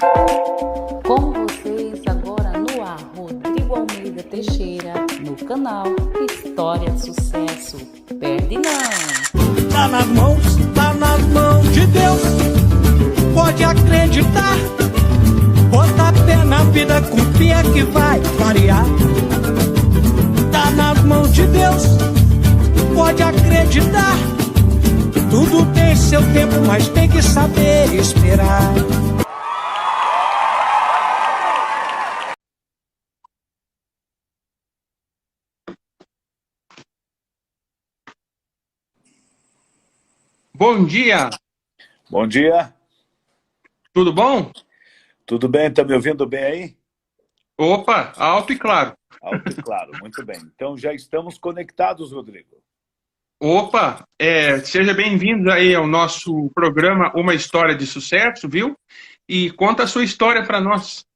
Com vocês agora no ar, Rodrigo Almeida Teixeira, no canal História de Sucesso. Perde não! Tá nas mãos de Deus, pode acreditar. Bota pé na vida, confia que vai variar. Tá nas mãos de Deus, pode acreditar. Tudo tem seu tempo, mas tem que saber esperar. Bom dia, Bom dia, tudo bom? tudo bem? Tá me ouvindo bem aí? Opa, alto e claro. Alto e claro, muito bem. Então já estamos conectados, Rodrigo. Opa, seja bem-vindo aí ao nosso programa Uma História de Sucesso, viu? E conta a sua história para nós.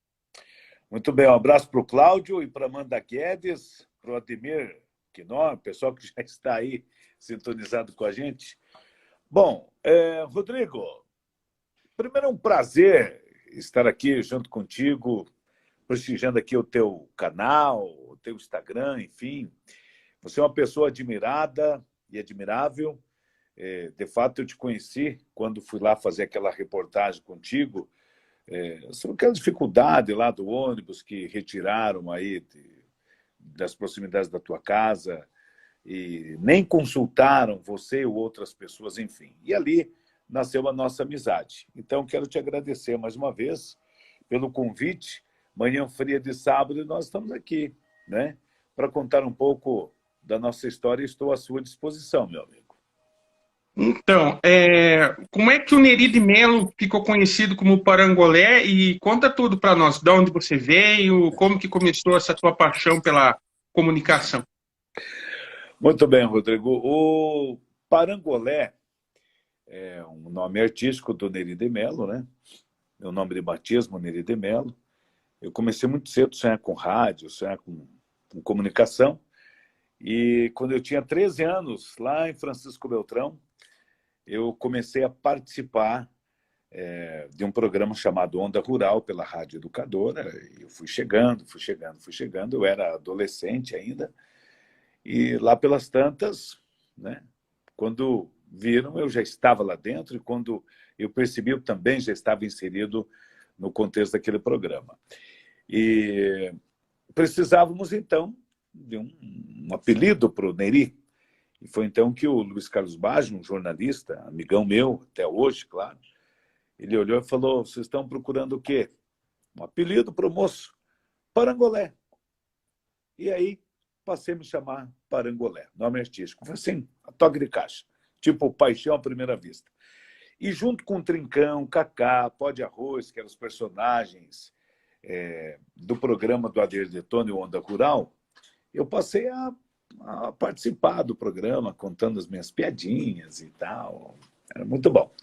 Muito bem, um abraço para o Cláudio e para Amanda Guedes, para o Ademir Quinó, pessoal que já está aí sintonizado com a gente. Bom, Rodrigo, primeiro é um prazer estar aqui junto contigo, prestigiando aqui o teu canal, o teu Instagram, enfim. Você é uma pessoa admirada e admirável. De fato, eu te conheci quando fui lá fazer aquela reportagem contigo sobre aquela dificuldade lá do ônibus que retiraram aí das proximidades da tua casa e nem consultaram você ou outras pessoas, enfim. E ali nasceu a nossa amizade. Então, quero te agradecer mais uma vez pelo convite. Manhã fria de sábado e nós estamos aqui, né, para contar um pouco da nossa história e estou à sua disposição, meu amigo. Então, como é que o Neri de Melo ficou conhecido como Parangolé? E conta tudo para nós, de onde você veio, como que começou essa tua paixão pela comunicação. Muito bem, Rodrigo. O Parangolé é um nome artístico do Neri de Melo, né? Meu nome de batismo, Neri de Melo. Eu comecei muito cedo a sonhar com rádio, sonhar com comunicação. E quando eu tinha 13 anos, lá em Francisco Beltrão, eu comecei a participar de um programa chamado Onda Rural pela Rádio Educadora. E eu fui chegando. Eu era adolescente ainda. E lá pelas tantas, né, quando viram, eu já estava lá dentro. E quando eu percebi, eu também já estava inserido no contexto daquele programa. E precisávamos, então, de um apelido para o Neri. E foi então que o Luiz Carlos Baggio, um jornalista, amigão meu, até hoje, claro, ele olhou e falou: vocês estão procurando o quê? Um apelido para o moço. Parangolé. E aí passei a me chamar Parangolé, nome artístico. Foi assim, a toque de caixa. Tipo Paixão à Primeira Vista. E junto com o Trincão, Cacá, Pó de Arroz, que eram os personagens do programa do Adair Detone, Onda Rural, eu passei a participar do programa, contando as minhas piadinhas e tal. Era muito bom.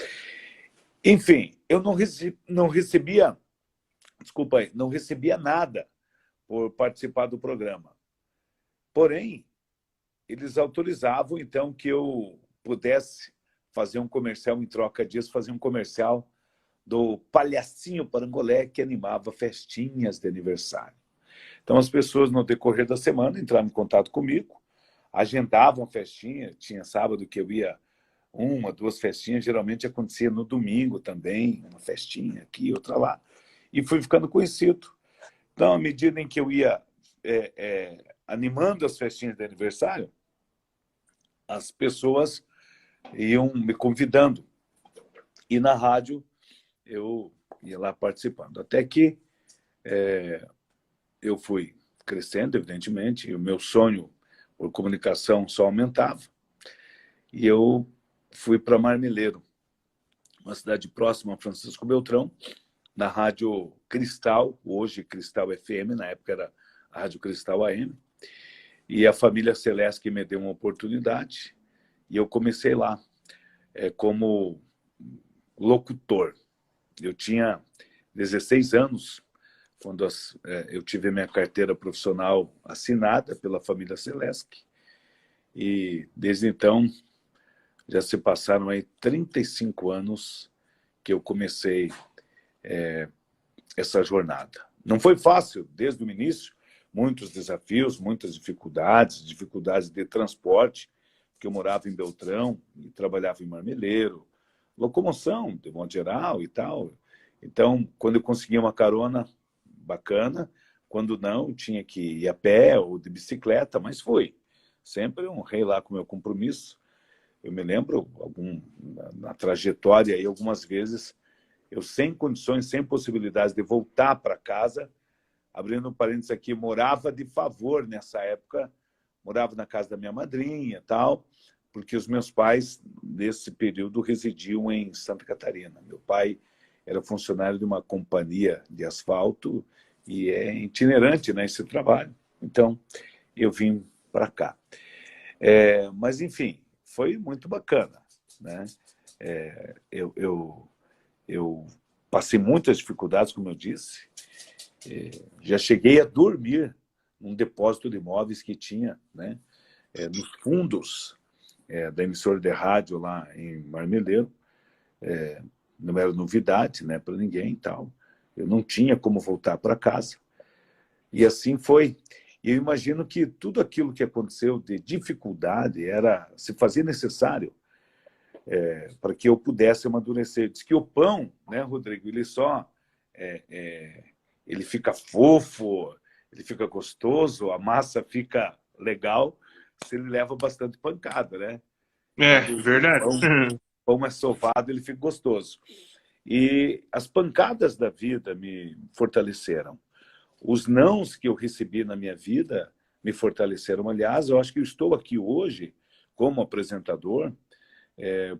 Enfim, eu não recebia nada por participar do programa. Porém, eles autorizavam, então, que eu pudesse fazer um comercial em troca disso, fazer um comercial do Palhacinho Parangolé, que animava festinhas de aniversário. Então, as pessoas, no decorrer da semana, entravam em contato comigo, agendavam a festinha. Tinha sábado que eu ia uma, duas festinhas, geralmente acontecia no domingo também, uma festinha aqui, outra lá. E fui ficando conhecido. Então, à medida em que eu ia animando as festinhas de aniversário, as pessoas iam me convidando. E na rádio eu ia lá participando. Até que eu fui crescendo, evidentemente, e o meu sonho por comunicação só aumentava. E eu fui para Marmeleiro, uma cidade próxima a Francisco Beltrão, na Rádio Cristal, hoje Cristal FM, na época era a Rádio Cristal AM. E a família Celeste me deu uma oportunidade, e eu comecei lá como locutor. Eu tinha 16 anos quando eu tive minha carteira profissional assinada pela família Celeste. E desde então já se passaram aí 35 anos que eu comecei essa jornada. Não foi fácil desde o início, muitos desafios, muitas dificuldades, dificuldades de transporte, porque eu morava em Beltrão e trabalhava em Marmeleiro, locomoção, de modo geral e tal. Então, quando eu conseguia uma carona bacana, quando não, tinha que ir a pé ou de bicicleta, mas foi. Sempre eu honrei lá com o meu compromisso. Eu me lembro, na trajetória, aí, algumas vezes, eu sem condições, sem possibilidades de voltar para casa, abrindo um parênteses aqui, morava de favor nessa época, morava na casa da minha madrinha e tal, porque os meus pais, nesse período, residiam em Santa Catarina. Meu pai era funcionário de uma companhia de asfalto e é itinerante nesse trabalho. Então, eu vim para cá. Mas, enfim, foi muito bacana, né? Eu passei muitas dificuldades, como eu disse. Já cheguei a dormir num depósito de imóveis que tinha, né, nos fundos da emissora de rádio lá em Marmeleiro. Não era novidade, né, para ninguém e tal. Eu não tinha como voltar para casa. E assim foi. E eu imagino que tudo aquilo que aconteceu de dificuldade se fazia necessário para que eu pudesse amadurecer. Diz que o pão, né, Rodrigo, ele só ele fica fofo, ele fica gostoso, a massa fica legal se ele leva bastante pancada, né? Quando Verdade. o pão é sovado, ele fica gostoso. E as pancadas da vida me fortaleceram. Os nãos que eu recebi na minha vida me fortaleceram. Aliás, eu acho que eu estou aqui hoje como apresentador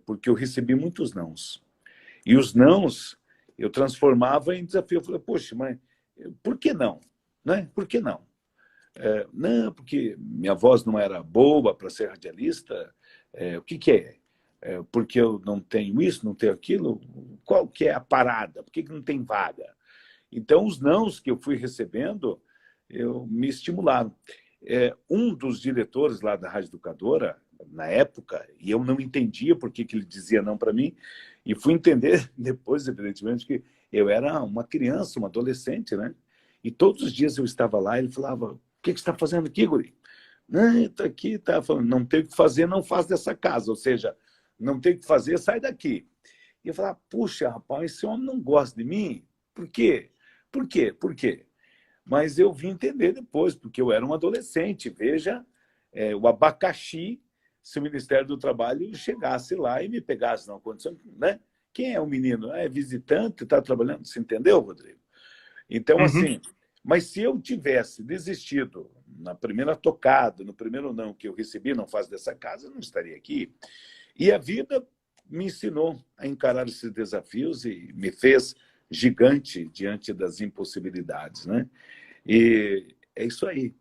porque eu recebi muitos nãos. E os nãos eu transformava em desafio. Eu falei, poxa, mas por que não? Né? Por que não? Não, porque minha voz não era boa para ser radialista. O que é? Porque eu não tenho isso, não tenho aquilo? Qual que é a parada? Por que não tem vaga? Então, os nãos que eu fui recebendo, me estimularam. Um dos diretores lá da Rádio Educadora, na época, e eu não entendia por que ele dizia não para mim, e fui entender depois, evidentemente, que eu era uma criança, uma adolescente, né? E todos os dias eu estava lá e ele falava, o que você está fazendo aqui, guri? Não, está aqui, tá falando, não tem o que fazer, não faz dessa casa. Ou seja, não tem o que fazer, sai daqui. E eu falava, puxa, rapaz, esse homem não gosta de mim? Por quê? Por quê? Por quê? Mas eu vim entender depois, porque eu era um adolescente. Veja, o abacaxi, se o Ministério do Trabalho chegasse lá e me pegasse na condição, né? Quem é o menino? É visitante, está trabalhando. Você entendeu, Rodrigo? Então, assim, mas se eu tivesse desistido na primeira tocada, no primeiro não que eu recebi, não faz dessa casa, eu não estaria aqui. E a vida me ensinou a encarar esses desafios e me fez gigante diante das impossibilidades, né? E é isso aí.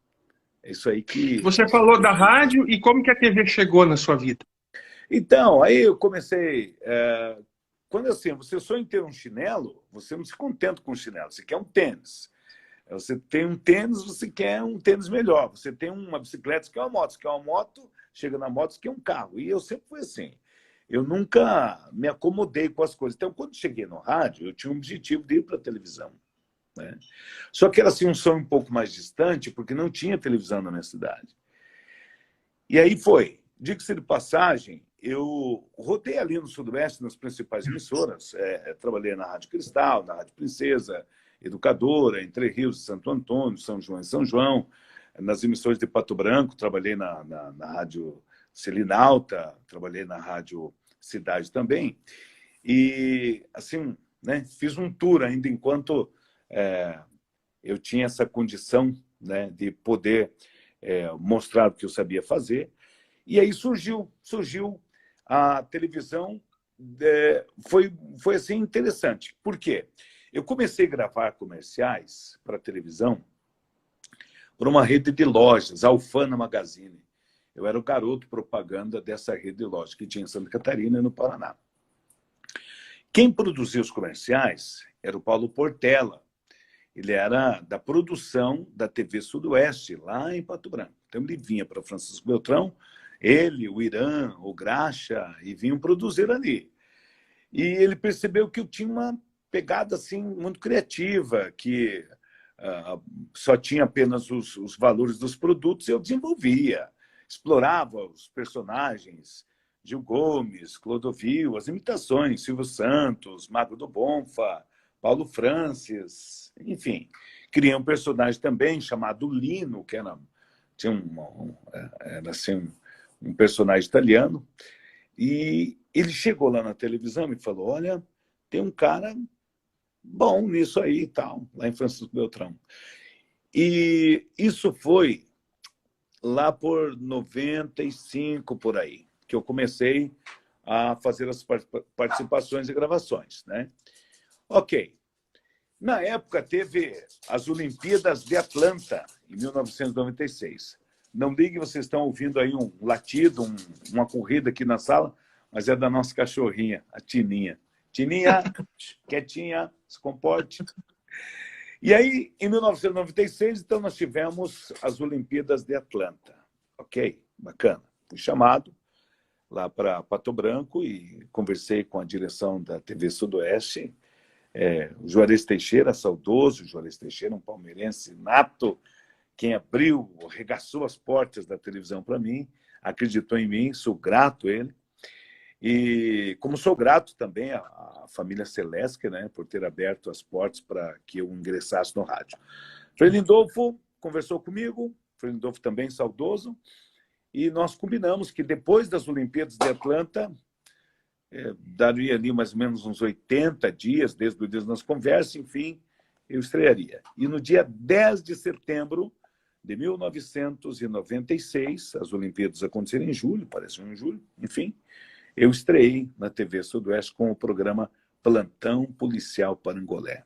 É isso aí que... Você falou da rádio e como que a TV chegou na sua vida? Então, aí eu comecei... Quando assim, você sonha em ter um chinelo, você não se contenta com o chinelo, você quer um tênis. Você tem um tênis, você quer um tênis melhor. Você tem uma bicicleta, você quer uma moto. Você quer uma moto, chega na moto, você quer um carro. E eu sempre fui assim. Eu nunca me acomodei com as coisas. Então, quando cheguei no rádio, eu tinha um objetivo de ir para a televisão, né? Só que era assim, um sonho um pouco mais distante, porque não tinha televisão na minha cidade. E aí foi. Diga-se de passagem, eu rodei ali no Sudoeste, nas principais emissoras. Trabalhei na Rádio Cristal, na Rádio Princesa, Educadora, Entre Rios, Santo Antônio, São João e São João. Nas emissoras de Pato Branco, trabalhei na Rádio Selinalta, trabalhei na Rádio Cidade também. E, assim, né, fiz um tour ainda enquanto eu tinha essa condição, né, de poder mostrar o que eu sabia fazer. E aí surgiu a televisão. Foi assim, interessante. Por quê? Eu comecei a gravar comerciais para televisão por uma rede de lojas, a Alfana Magazine. Eu era o garoto propaganda dessa rede de lojas que tinha em Santa Catarina e no Paraná. Quem produzia os comerciais era o Paulo Portela. Ele era da produção da TV Sudoeste, lá em Pato Branco. Então ele vinha para Francisco Beltrão, ele, o Irã, o Graxa, e vinham produzir ali. E ele percebeu que eu tinha pegada assim, muito criativa, que só tinha apenas os valores dos produtos, eu desenvolvia, explorava os personagens, Gil Gomes, Clodovil, as imitações, Silvio Santos, Mago do Bonfa, Paulo Francis, enfim. Criei um personagem também chamado Lino, que era assim, um personagem italiano, e ele chegou lá na televisão e falou, olha, tem um cara bom nisso aí e tal, lá em Francisco Beltrão. E isso foi lá por 95, por aí, que eu comecei a fazer as participações e gravações, né? Ok. Na época, teve as Olimpíadas de Atlanta, em 1996. Não ligue, vocês estão ouvindo aí um latido, uma corrida aqui na sala, mas é da nossa cachorrinha, a Tininha. Tininha, quietinha, se comporte. E aí, em 1996, então, nós tivemos as Olimpíadas de Atlanta. Ok? Bacana. Fui chamado lá para Pato Branco e conversei com a direção da TV Sudoeste, o Juarez Teixeira, saudoso Juarez Teixeira, um palmeirense nato, quem abriu, arregaçou as portas da televisão para mim, acreditou em mim, sou grato a ele. E como sou grato também à família Celeste, né, por ter aberto as portas para que eu ingressasse no rádio. Frei Lindolfo conversou comigo, Frei Lindolfo também saudoso, e nós combinamos que depois das Olimpíadas de Atlanta, daria ali mais ou menos uns 80 dias, desde o dia das conversas, enfim, eu estrearia. E no dia 10 de setembro de 1996, as Olimpíadas aconteceram em julho, parece em julho, enfim, eu estreiei na TV Sudoeste com o programa Plantão Policial Parangolé.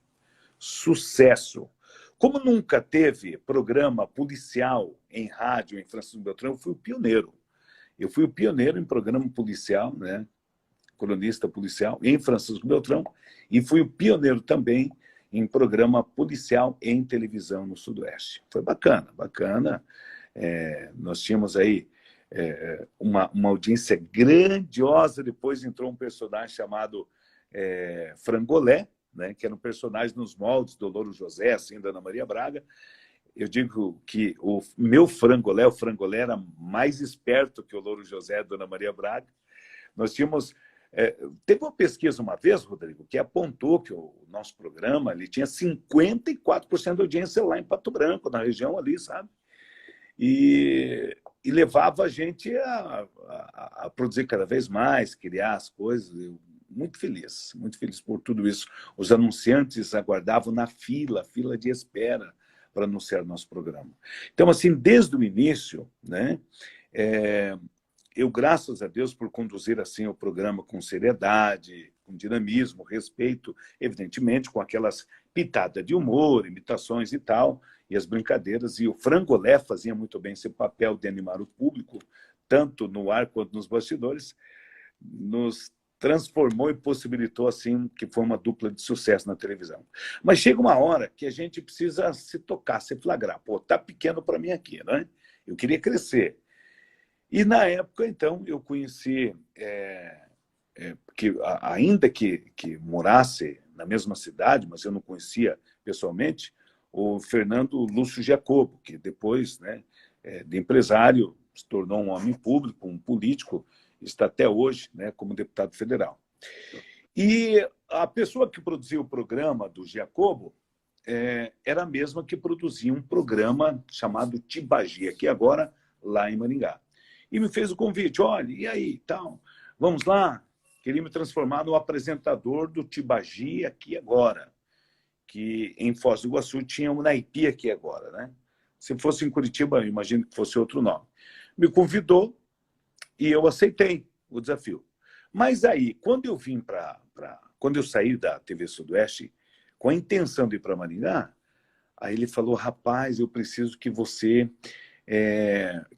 Sucesso! Como nunca teve programa policial em rádio em Francisco Beltrão, eu fui o pioneiro. Eu fui o pioneiro em programa policial, né? Cronista policial em Francisco Beltrão, e fui o pioneiro também em programa policial em televisão no Sudoeste. Foi bacana, bacana. Nós tínhamos aí uma audiência grandiosa. Depois entrou um personagem chamado Frangolé, né, que era um personagem nos moldes do Louro José, assim, da Ana Maria Braga. Eu digo que o meu Frangolé, o Frangolé era mais esperto que o Louro José da Ana Maria Braga. Nós tínhamos... teve uma pesquisa uma vez, Rodrigo, que apontou que o nosso programa ele tinha 54% de audiência lá em Pato Branco, na região ali, sabe? E levava a gente a produzir cada vez mais, criar as coisas. Eu, muito feliz por tudo isso. Os anunciantes aguardavam na fila de espera para anunciar nosso programa. Então, assim, desde o início, né, eu, graças a Deus, por conduzir assim o programa com seriedade, com dinamismo, respeito, evidentemente, com aquelas pitadas de humor, imitações e tal, e as brincadeiras. E o Frangolé fazia muito bem esse papel de animar o público, tanto no ar quanto nos bastidores, nos transformou e possibilitou, assim, que foi uma dupla de sucesso na televisão. Mas chega uma hora que a gente precisa se tocar, se flagrar. Pô, tá pequeno para mim aqui, né? Eu queria crescer. E, na época, então, eu conheci, que, ainda que morasse na mesma cidade, mas eu não conhecia pessoalmente, o Fernando Lúcio Giacobo, que depois, né, de empresário, se tornou um homem público, um político, está até hoje, né, como deputado federal. E a pessoa que produziu o programa do Giacobo era a mesma que produzia um programa chamado Tibagi, aqui agora, lá em Maringá. E me fez o convite, olha, e aí, tal, vamos lá? Queria me transformar no apresentador do Tibagi aqui agora, que em Foz do Iguaçu tinha o Naipi aqui agora, né? Se fosse em Curitiba, eu imagino que fosse outro nome. Me convidou e eu aceitei o desafio. Mas aí, quando eu vim quando eu saí da TV Sudoeste, com a intenção de ir para Maringá, aí ele falou, rapaz, eu preciso que você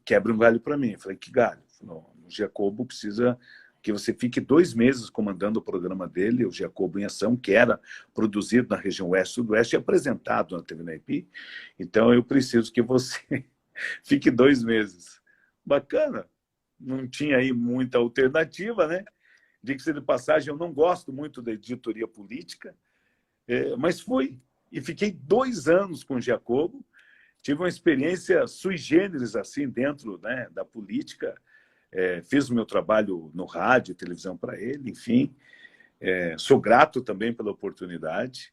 quebre um galho para mim. Eu falei, que galho? O Giacobo precisa que você fique 2 meses comandando o programa dele, o Giacobo em Ação, que era produzido na região Oeste-Sudoeste e apresentado na TV Naipi. Então, eu preciso que você fique 2 meses. Bacana. Não tinha aí muita alternativa, né? Diga-se de passagem, eu não gosto muito da editoria política. Mas fui. E fiquei 2 anos com o Giacomo. Tive uma experiência sui generis, assim, dentro, né, da política. Fiz o meu trabalho no rádio e televisão para ele, enfim. Sou grato também pela oportunidade.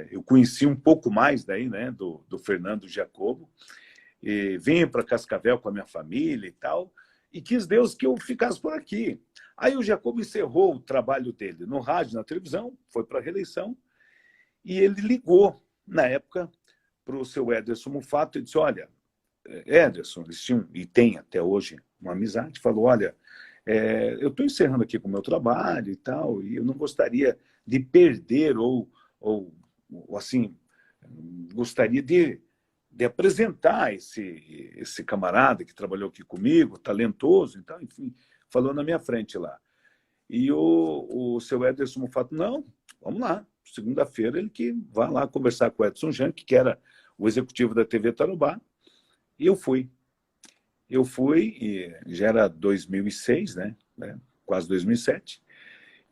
Eu conheci um pouco mais daí, né, do Fernando Giacomo. Vim para Cascavel com a minha família e tal. E quis Deus que eu ficasse por aqui. Aí o Giacomo encerrou o trabalho dele no rádio, na televisão, foi para a reeleição. E ele ligou, na época, para o seu Ederson Mufato e disse, olha, Ederson, eles tinham, e tem até hoje uma amizade, falou, olha, eu estou encerrando aqui com o meu trabalho e tal, e eu não gostaria de perder ou assim, gostaria de apresentar esse camarada que trabalhou aqui comigo, talentoso, então, enfim, falou na minha frente lá. E o seu Ederson Mufato, não, vamos lá, segunda-feira ele que vai lá conversar com o Edson Janck, que era o executivo da TV Tarobá, e eu fui. E já era 2006, né? Quase 2007.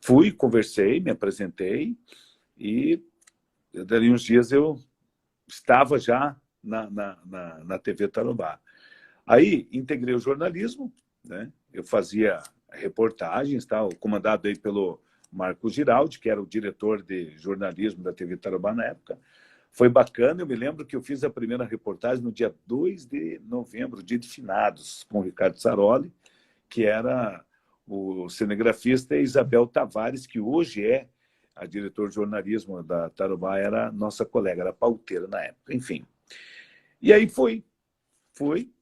Fui, conversei, me apresentei, e dali uns dias eu estava já na TV Tarobá. Aí integrei o jornalismo, né? Eu fazia reportagens, tal, comandado aí pelo Marcos Giraldi, que era o diretor de jornalismo da TV Tarobá na época. Foi bacana, eu me lembro que eu fiz a primeira reportagem no dia 2 de novembro, dia de finados, com o Ricardo Saroli, que era o cinegrafista, e Isabel Tavares, que hoje é a diretora de jornalismo da Tarobá, era nossa colega, era pauteira na época, enfim. E aí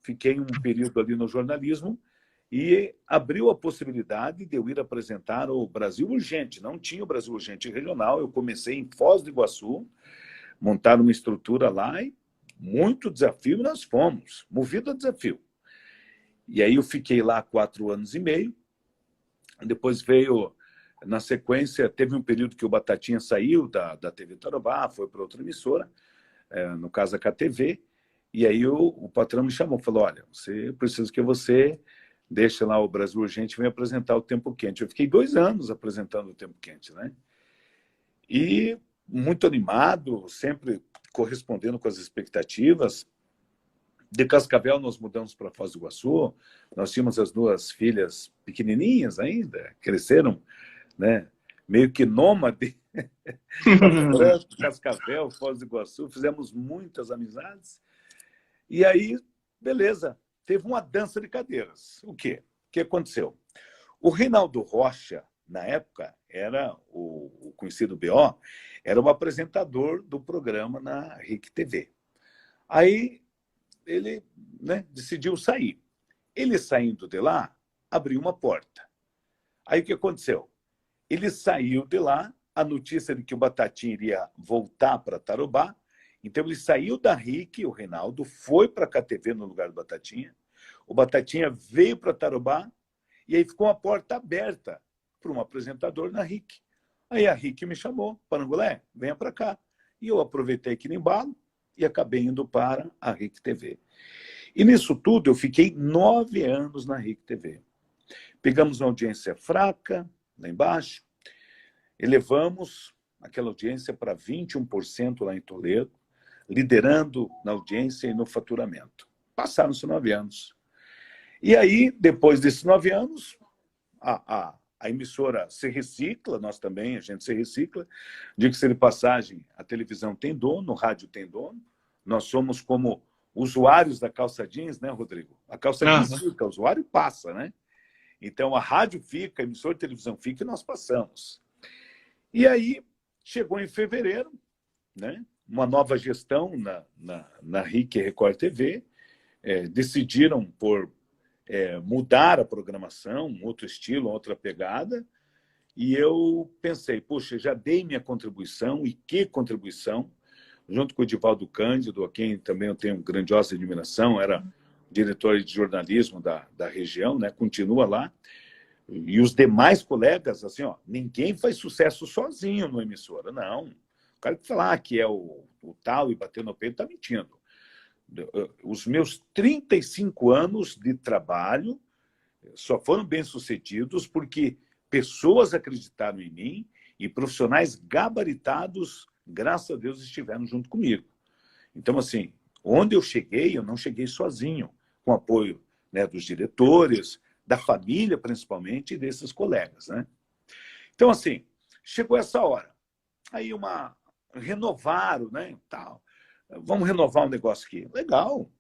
fiquei um período ali no jornalismo, e abriu a possibilidade de eu ir apresentar o Brasil Urgente. Não tinha o Brasil Urgente regional, eu comecei em Foz do Iguaçu, montar uma estrutura lá, e muito desafio nós fomos, movido a desafio. E aí eu fiquei lá 4 anos e meio, depois veio, na sequência, teve um período que o Batatinha saiu da TV Tarobá, foi para outra emissora, no caso a KTV, e aí o patrão me chamou, falou, olha, preciso que você deixe lá o Brasil Urgente e venha apresentar o Tempo Quente. Eu fiquei 2 anos apresentando o Tempo Quente, né? E muito animado, sempre correspondendo com as expectativas. De Cascavel nós mudamos para Foz do Iguaçu, nós tínhamos as 2 filhas pequenininhas ainda, cresceram, né, meio que nômade, Cascavel, Foz do Iguaçu, fizemos muitas amizades, e aí, beleza, teve uma dança de cadeiras. O quê? O que aconteceu? O Reinaldo Rocha, na época, era o conhecido BO, era o apresentador do programa na RIC TV. Aí ele, né, decidiu sair. Ele saindo de lá, abriu uma porta. Aí o que aconteceu? Ele saiu de lá, a notícia de que o Batatinha iria voltar para Tarobá, então ele saiu da RIC, o Reinaldo, foi para a KTV no lugar do Batatinha, o Batatinha veio para Tarobá, e aí ficou uma porta aberta para um apresentador na RIC. Aí a RIC me chamou, Parangolé, venha para cá. E eu aproveitei aquele embalo e acabei indo para a RIC TV. E nisso tudo eu fiquei 9 anos na RIC TV. Pegamos uma audiência fraca, lá embaixo, elevamos aquela audiência para 21% lá em Toledo, liderando na audiência e no faturamento. Passaram-se 9 anos. E aí, depois desses 9 anos, a emissora se recicla, nós também, a gente se recicla. Diga-se de passagem, a televisão tem dono, o rádio tem dono. Nós somos como usuários da calça jeans, né, Rodrigo? A calça jeans fica, o usuário passa, né? Então, a rádio fica, a emissora de televisão fica e nós passamos. E aí, chegou em fevereiro, né? Uma nova gestão na RIC e Record TV, decidiram por mudar a programação, um outro estilo, outra pegada, e eu pensei, poxa, já dei minha contribuição, e que contribuição, junto com o Edivaldo Cândido, a quem também eu tenho grandiosa admiração, era diretor de jornalismo da região, né? Continua lá, e os demais colegas, assim, ó, ninguém faz sucesso sozinho no emissora, não. O cara que falar que é o tal e bater no peito está mentindo. Os meus 35 anos de trabalho só foram bem-sucedidos porque pessoas acreditaram em mim e profissionais gabaritados graças a Deus, estiveram junto comigo. Então, assim, onde eu não cheguei sozinho, com apoio, né, dos diretores, da família, principalmente, e desses colegas, né? Então, assim, chegou essa hora. Aí renovaram, né, tal. Vamos renovar um negócio aqui. Legal.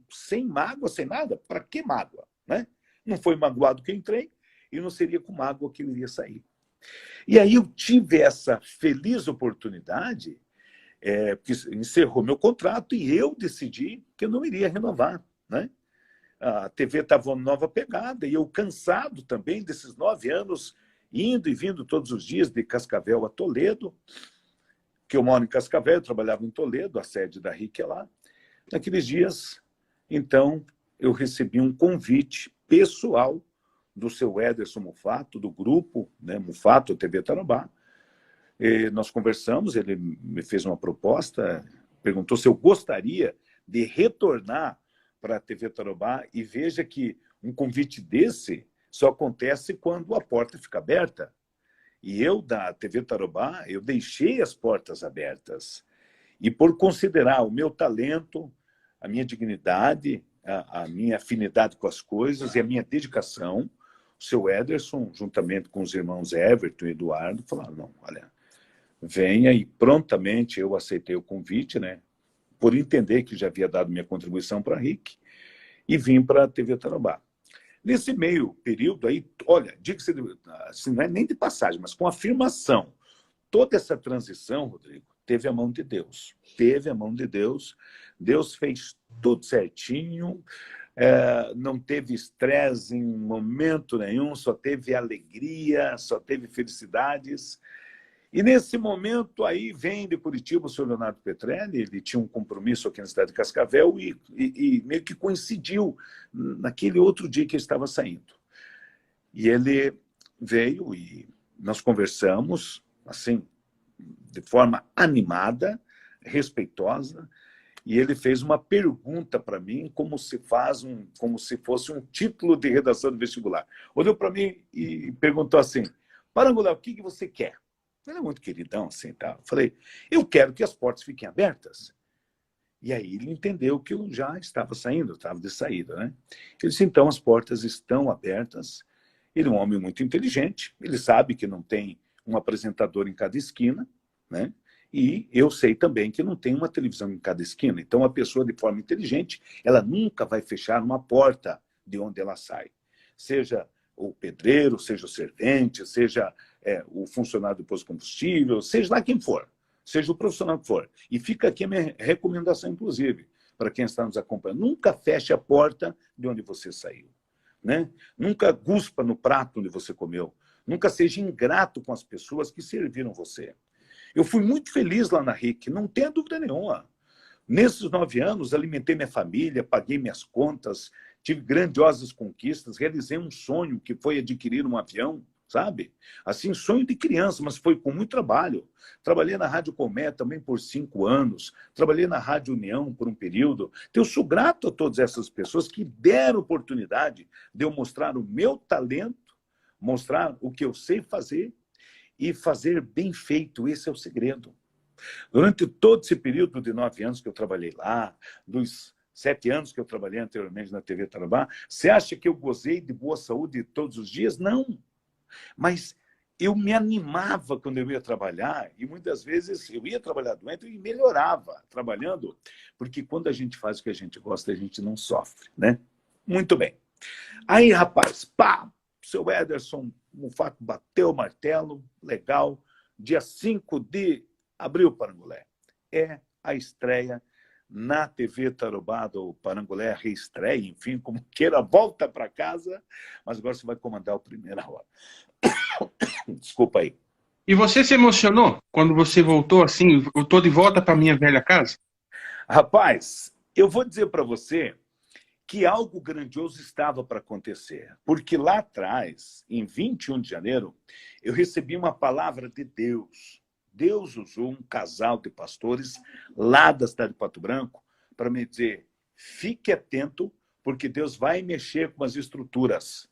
Sem mágoa, sem nada. Para que mágoa, né? Não foi magoado que eu entrei e não seria com mágoa que eu iria sair. E aí eu tive essa feliz oportunidade, porque encerrou meu contrato e eu decidi que eu não iria renovar, né? A TV estava uma nova pegada e eu cansado também desses 9 anos, indo e vindo todos os dias de Cascavel a Toledo, que eu moro em Cascavel, eu trabalhava em Toledo, a sede da RIC é lá. Naqueles dias, então, eu recebi um convite pessoal do seu Ederson Mufato, do grupo, né, Mufato TV Tarobá. E nós conversamos, ele me fez uma proposta, perguntou se eu gostaria de retornar para a TV Tarobá, e veja que um convite desse só acontece quando a porta fica aberta. E eu, da TV Tarobá, eu deixei as portas abertas. E por considerar o meu talento, a minha dignidade, a minha afinidade com as coisas e a minha dedicação, o seu Ederson, juntamente com os irmãos Everton e Eduardo, falaram, não, olha, venha, e prontamente eu aceitei o convite, né? Por entender que já havia dado minha contribuição para a RIC, e vim para a TV Tarobá. Nesse meio período aí, olha, diga-se, assim, não é nem de passagem, mas com afirmação, toda essa transição, Rodrigo, teve a mão de Deus. Teve a mão de Deus. Deus fez tudo certinho, não teve estresse em momento nenhum, só teve alegria, só teve felicidades. E nesse momento aí vem de Curitiba o senhor Leonardo Petrelli, ele tinha um compromisso aqui na cidade de Cascavel e meio que coincidiu naquele outro dia que ele estava saindo. E ele veio e nós conversamos, assim, de forma animada, respeitosa, e ele fez uma pergunta para mim como se fosse um título de redação do vestibular. Olhou para mim e perguntou assim, Parangolé, o que você quer? Ele é muito queridão, assim, tá? Eu falei, eu quero que as portas fiquem abertas. E aí ele entendeu que eu já estava saindo, eu estava de saída, né? Ele disse, então, as portas estão abertas. Ele é um homem muito inteligente, ele sabe que não tem um apresentador em cada esquina, né? E eu sei também que não tem uma televisão em cada esquina. Então, a pessoa, de forma inteligente, ela nunca vai fechar uma porta de onde ela sai. Seja o pedreiro, seja o servente, seja o funcionário do posto de combustível, seja lá quem for, seja o profissional que for. E fica aqui a minha recomendação, inclusive, para quem está nos acompanhando. Nunca feche a porta de onde você saiu, né? Nunca guspa no prato onde você comeu. Nunca seja ingrato com as pessoas que serviram você. Eu fui muito feliz lá na RIC, não tenha dúvida nenhuma. Nesses 9 anos, alimentei minha família, paguei minhas contas, tive grandiosas conquistas, realizei um sonho que foi adquirir um avião, sabe? Assim, sonho de criança, mas foi com muito trabalho. Trabalhei na Rádio Comé também por 5 anos, trabalhei na Rádio União por um período. Então, eu sou grato a todas essas pessoas que deram oportunidade de eu mostrar o meu talento, mostrar o que eu sei fazer e fazer bem feito. Esse é o segredo. Durante todo esse período de 9 anos que eu trabalhei lá, dos 7 anos que eu trabalhei anteriormente na TV Tarobá, você acha que eu gozei de boa saúde todos os dias? Não. Mas eu me animava quando eu ia trabalhar, e muitas vezes eu ia trabalhar doente e melhorava trabalhando, porque quando a gente faz o que a gente gosta, a gente não sofre, né? Muito bem. Aí, rapaz, pá, o seu Ederson Mufato bateu o martelo, legal, dia 5 de abril, Parangolé. É a estreia na TV Tarobá do Parangolé, a reestreia, enfim, como queira, volta para casa, mas agora você vai comandar a primeira hora. Desculpa aí. E você se emocionou quando você voltou assim, eu tô de volta para minha velha casa? Rapaz, eu vou dizer para você que algo grandioso estava para acontecer, porque lá atrás, em 21 de janeiro, eu recebi uma palavra de Deus. Deus usou um casal de pastores lá da cidade de Pato Branco para me dizer, fique atento, porque Deus vai mexer com as estruturas.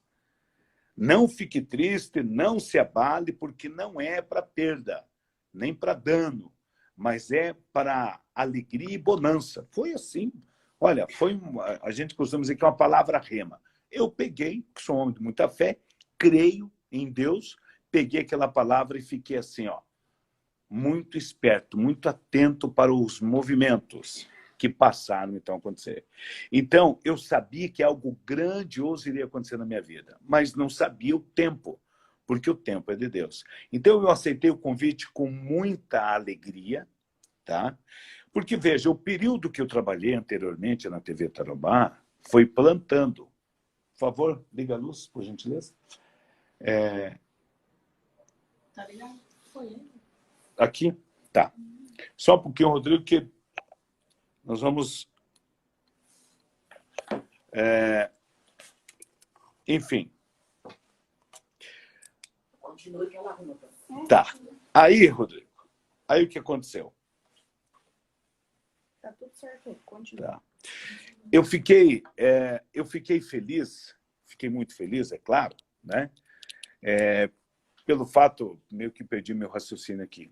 Não fique triste, não se abale, porque não é para perda, nem para dano, mas é para alegria e bonança. Foi assim. Olha, a gente costuma dizer que é uma palavra rema. Eu peguei, que sou um homem de muita fé, creio em Deus, peguei aquela palavra e fiquei assim, ó, muito esperto, muito atento para os movimentos que passaram, então, a acontecer. Então, eu sabia que algo grandioso iria acontecer na minha vida, mas não sabia o tempo, porque o tempo é de Deus. Então, eu aceitei o convite com muita alegria, tá? Porque, veja, o período que eu trabalhei anteriormente na TV Tarobá foi plantando. Por favor, liga a luz, por gentileza. Tá ligado? Foi. Aqui? Tá. Só um pouquinho, Rodrigo, que nós vamos... Enfim. Continua que ela arruma. Tá. Aí, Rodrigo, aí o que aconteceu? Tá tudo certo aí, continua. Tá. Eu fiquei feliz, fiquei muito feliz, é claro, né? Pelo fato, meio que perdi meu raciocínio aqui.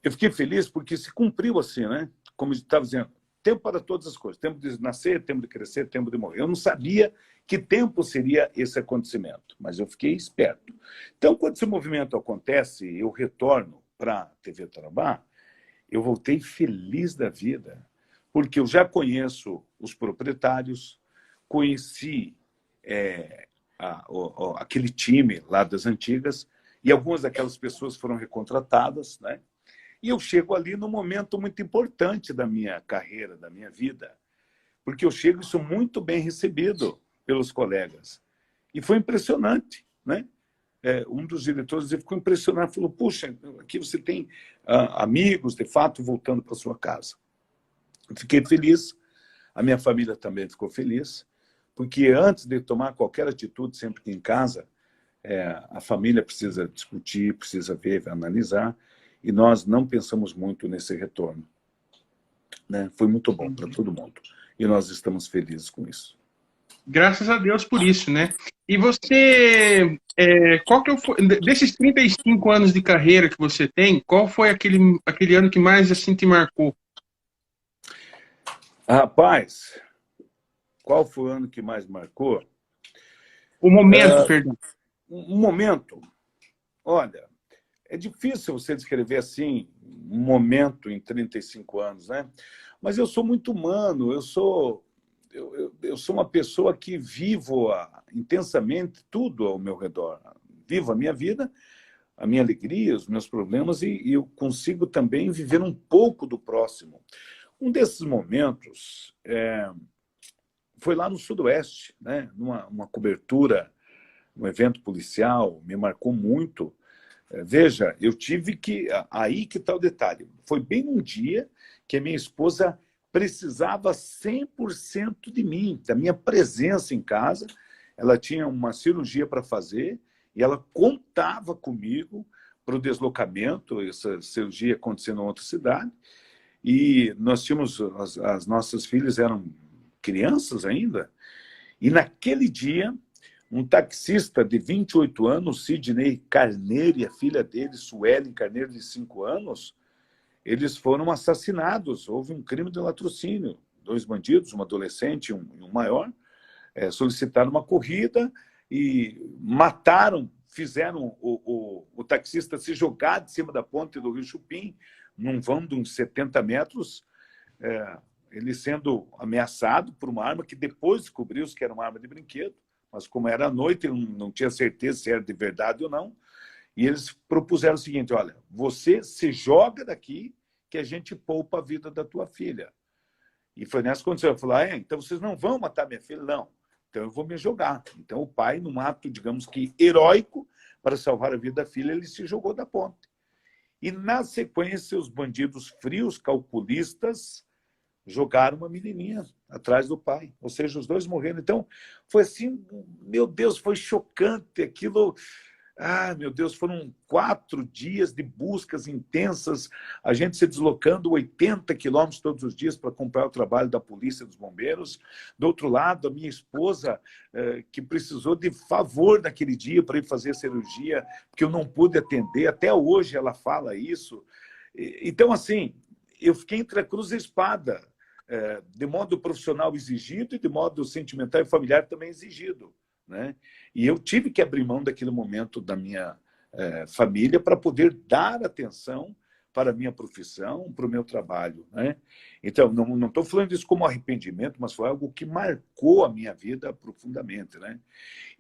Eu fiquei feliz porque se cumpriu assim, né? Como eu estava dizendo, tempo para todas as coisas. Tempo de nascer, tempo de crescer, tempo de morrer. Eu não sabia que tempo seria esse acontecimento, mas eu fiquei esperto. Então, quando esse movimento acontece, eu retorno para a TV Tarobá, eu voltei feliz da vida, porque eu já conheço os proprietários, conheci aquele time lá das antigas, e algumas daquelas pessoas foram recontratadas, né? E eu chego ali num momento muito importante da minha carreira, da minha vida, porque eu chego e sou muito bem recebido pelos colegas. E foi impressionante, né? Um dos diretores ficou impressionado, falou, puxa, aqui você tem amigos, de fato, voltando para sua casa. Eu fiquei feliz, a minha família também ficou feliz, porque antes de tomar qualquer atitude, sempre que em casa, a família precisa discutir, precisa ver, analisar, e nós não pensamos muito nesse retorno, né? Foi muito bom para todo mundo, e nós estamos felizes com isso. Graças a Deus por isso, né? E você, qual que foi, desses 35 anos de carreira que você tem, qual foi aquele ano que mais assim te marcou? Rapaz, qual foi o ano que mais marcou? O momento, perdão. Um momento, olha, é difícil você descrever assim um momento em 35 anos, né? Mas eu sou muito humano, eu sou uma pessoa que vivo intensamente tudo ao meu redor. Vivo a minha vida, a minha alegria, os meus problemas, e eu consigo também viver um pouco do próximo. Um desses momentos foi lá no Sudoeste, né? Numa cobertura, um evento policial, me marcou muito. Veja, eu tive que... Aí que está o detalhe. Foi bem num dia que a minha esposa precisava 100% de mim, da minha presença em casa. Ela tinha uma cirurgia para fazer e ela contava comigo para o deslocamento, essa cirurgia acontecendo em outra cidade. E nós tínhamos... As nossas filhas eram crianças ainda. E naquele dia... Um taxista de 28 anos, Sidney Carneiro, e a filha dele, Suelen Carneiro, de 5 anos, eles foram assassinados. Houve um crime de latrocínio. 2 bandidos, um adolescente e um maior, solicitaram uma corrida e mataram, fizeram o taxista se jogar de cima da ponte do Rio Chupim, num vão de uns 70 metros, ele sendo ameaçado por uma arma que depois descobriu-se que era uma arma de brinquedo. Mas como era à noite, ele não tinha certeza se era de verdade ou não. E eles propuseram o seguinte, olha, você se joga daqui que a gente poupa a vida da tua filha. E foi nessa condição. Eu falei, então vocês não vão matar minha filha? Não. Então eu vou me jogar. Então o pai, num ato, digamos que heróico, para salvar a vida da filha, ele se jogou da ponte. E na sequência, os bandidos frios, calculistas, jogaram uma menininha atrás do pai. Ou seja, os dois morreram. Então, foi assim, meu Deus, foi chocante aquilo. Meu Deus, foram 4 dias de buscas intensas, a gente se deslocando 80 quilômetros todos os dias para acompanhar o trabalho da polícia e dos bombeiros. Do outro lado, a minha esposa, que precisou de favor naquele dia para ir fazer a cirurgia, porque eu não pude atender. Até hoje ela fala isso. Então, assim, eu fiquei entre a cruz e a espada, de modo profissional exigido e de modo sentimental e familiar também exigido, né? E eu tive que abrir mão daquele momento da minha família para poder dar atenção para a minha profissão, para o meu trabalho, né? Então, não estou falando isso como arrependimento, mas foi algo que marcou a minha vida profundamente, né?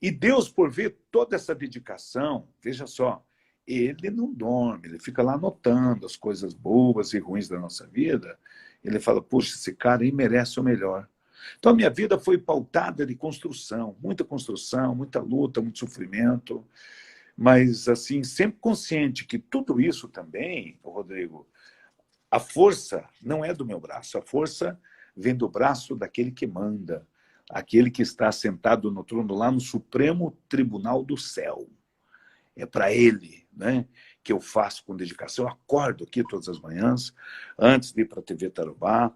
E Deus, por ver toda essa dedicação, veja só, ele não dorme, ele fica lá anotando as coisas boas e ruins da nossa vida. Ele fala, puxa, esse cara aí merece o melhor. Então, a minha vida foi pautada de construção, muita luta, muito sofrimento, mas, assim, sempre consciente que tudo isso também, Rodrigo, a força não é do meu braço, a força vem do braço daquele que manda, aquele que está sentado no trono lá no Supremo Tribunal do Céu. É para ele, né, que eu faço com dedicação. Eu acordo aqui todas as manhãs, antes de ir para a TV Tarobá,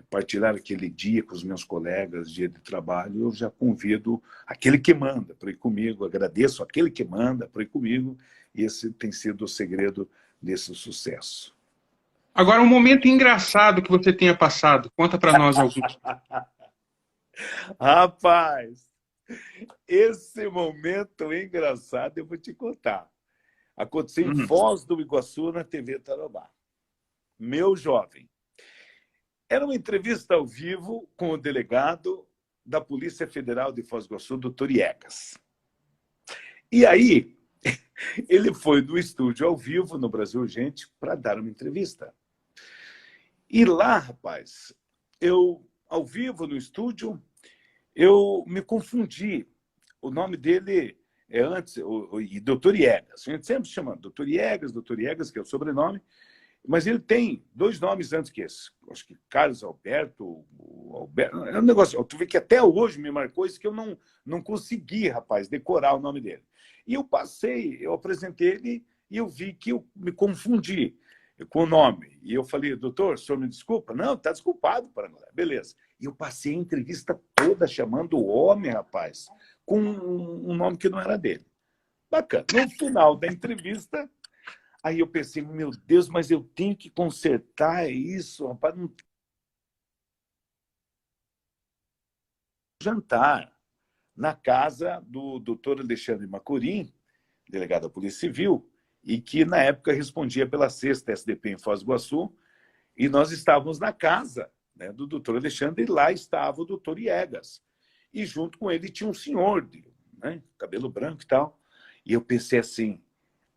partilhar aquele dia com os meus colegas, dia de trabalho, eu já convido aquele que manda para ir comigo, agradeço aquele que manda para ir comigo, e esse tem sido o segredo desse sucesso. Agora, um momento engraçado que você tenha passado, conta para nós algum. Rapaz, esse momento engraçado eu vou te contar. Aconteceu em Foz do Iguaçu, na TV Tarobá. Meu jovem. Era uma entrevista ao vivo com o delegado da Polícia Federal de Foz do Iguaçu, doutor Iegas. E aí, ele foi no estúdio ao vivo, no Brasil Urgente, para dar uma entrevista. E lá, rapaz, ao vivo no estúdio, eu me confundi. O nome dele é antes, e doutor Iegas. A gente sempre chama doutor Iegas, que é o sobrenome, mas ele tem 2 nomes antes que esse. Acho que Carlos Alberto, é um negócio, tu vê que até hoje me marcou isso, que eu não consegui, rapaz, decorar o nome dele. E eu apresentei ele e eu vi que eu me confundi com o nome. E eu falei, doutor, o senhor me desculpa? Não, está desculpado, Parangolé. Beleza. E eu passei a entrevista toda chamando o homem, rapaz, com um nome que não era dele. Bacana. No final da entrevista, aí eu pensei, meu Deus, mas eu tenho que consertar isso, rapaz. Não... Jantar na casa do doutor Alexandre Macorim, delegado da Polícia Civil, e que, na época, respondia pela 6ª SDP em Foz do Iguaçu, e nós estávamos na casa, né, do doutor Alexandre, e lá estava o doutor Iegas. E junto com ele tinha um senhor, né, cabelo branco e tal. E eu pensei assim,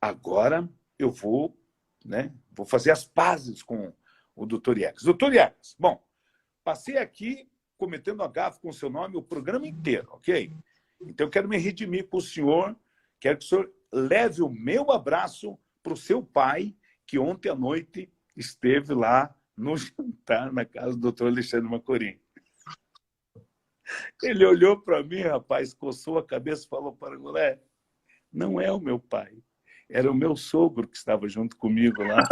agora eu vou fazer as pazes com o doutor Iegas. Doutor Iegas, bom, passei aqui cometendo agafe com o seu nome o programa inteiro, ok? Então eu quero me redimir com o senhor, quero que o senhor leve o meu abraço para o seu pai, que ontem à noite esteve lá no jantar na casa do doutor Alexandre Macorim. Ele olhou para mim, rapaz, coçou a cabeça e falou, Parangolé, não é o meu pai, era o meu sogro que estava junto comigo lá.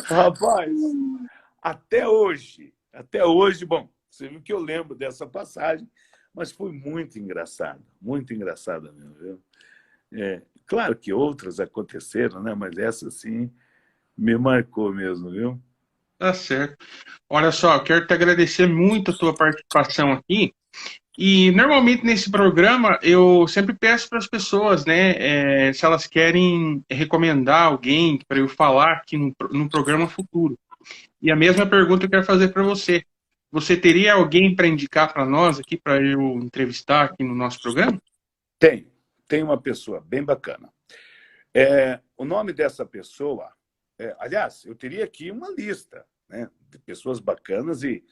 Rapaz, até hoje, bom, você viu que eu lembro dessa passagem, mas foi muito engraçada mesmo, viu? Claro que outras aconteceram, né? Mas essa, sim, me marcou mesmo, viu? Tá certo. Olha só, eu quero te agradecer muito a tua participação aqui. E, normalmente, nesse programa, eu sempre peço para as pessoas, né, se elas querem recomendar alguém para eu falar aqui num programa futuro. E a mesma pergunta eu quero fazer para você. Você teria alguém para indicar para nós aqui, para eu entrevistar aqui no nosso programa? Tem uma pessoa bem bacana. O nome dessa pessoa... aliás, eu teria aqui uma lista, né, de pessoas bacanas e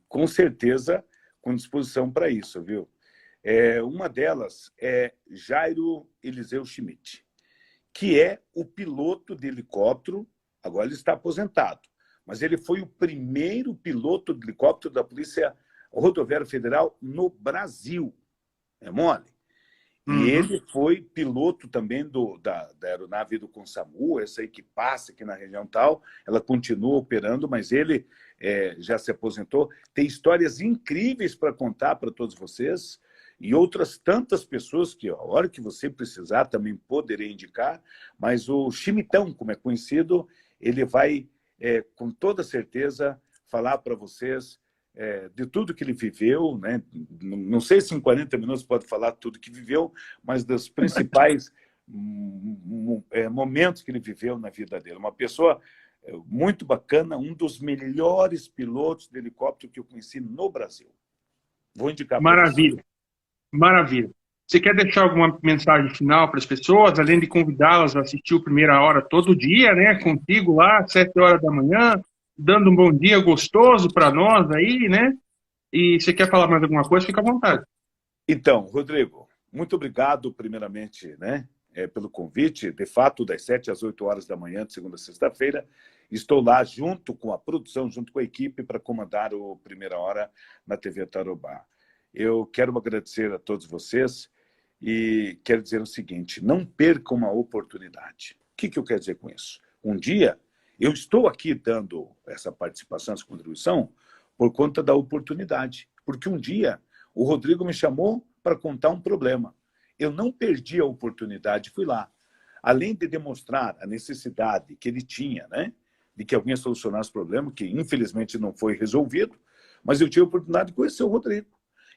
com certeza com disposição para isso, viu? Uma delas é Jairo Eliseu Schmidt, que é o piloto de helicóptero, agora ele está aposentado, mas ele foi o primeiro piloto de helicóptero da Polícia Rodoviária Federal no Brasil. É mole? E ele foi piloto também da aeronave do Consamu, essa aí que passa aqui na região tal, ela continua operando, mas ele já se aposentou. Tem histórias incríveis para contar para todos vocês. e outras tantas pessoas que, a hora que você precisar, também poderei indicar, mas o Chimitão, como é conhecido, ele vai, com toda certeza, falar para vocês de tudo que ele viveu, né? Não sei se em 40 minutos pode falar tudo que viveu, mas dos principais momentos que ele viveu na vida dele. Uma pessoa muito bacana, um dos melhores pilotos de helicóptero que eu conheci no Brasil. Vou indicar para você. Maravilha, maravilha. Você quer deixar alguma mensagem final para as pessoas, além de convidá-las a assistir o Primeira Hora todo dia, né? Contigo lá, às 7 horas da manhã, dando um bom dia gostoso para nós aí, né? E você quer falar mais alguma coisa, fica à vontade. Então, Rodrigo, muito obrigado, primeiramente, né, pelo convite. De fato, das 7 às 8 horas da manhã, de segunda a sexta-feira, estou lá junto com a produção, junto com a equipe, para comandar o Primeira Hora na TV Tarobá. Eu quero agradecer a todos vocês e quero dizer o seguinte: não percam uma oportunidade. O que eu quero dizer com isso? Um dia, eu estou aqui dando essa participação, essa contribuição, por conta da oportunidade. Porque um dia, o Rodrigo me chamou para contar um problema. Eu não perdi a oportunidade, fui lá. Além de demonstrar a necessidade que ele tinha, né, de que alguém solucionasse o problema, que infelizmente não foi resolvido, mas eu tive a oportunidade de conhecer o Rodrigo.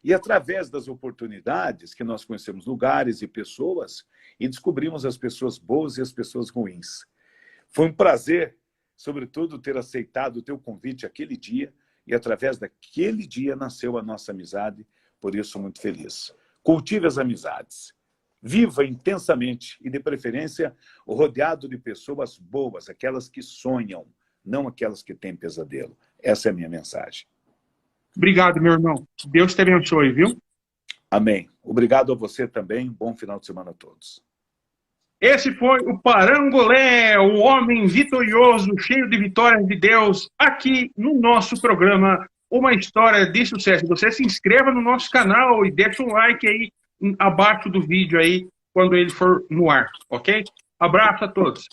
E através das oportunidades que nós conhecemos lugares e pessoas e descobrimos as pessoas boas e as pessoas ruins. Foi um prazer, sobretudo, ter aceitado o teu convite aquele dia e através daquele dia nasceu a nossa amizade, por isso muito feliz. Cultive as amizades. Viva intensamente e, de preferência, rodeado de pessoas boas, aquelas que sonham, não aquelas que têm pesadelo. Essa é a minha mensagem. Obrigado, meu irmão. Deus te abençoe, viu? Amém. Obrigado a você também. Bom final de semana a todos. Esse foi o Parangolé, o homem vitorioso, cheio de vitórias de Deus, aqui no nosso programa Uma História de Sucesso. Você se inscreva no nosso canal e deixa um like aí abaixo do vídeo aí, quando ele for no ar, ok? Abraço a todos.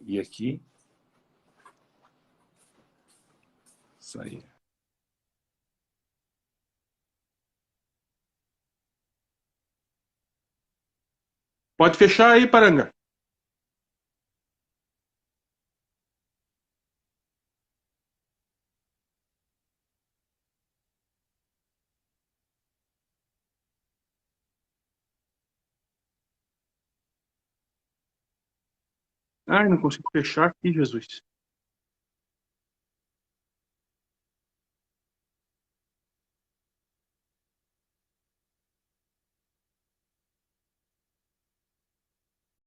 E aqui... Isso aí. Pode fechar aí, Paranga. Ai, não consigo fechar aqui, Jesus.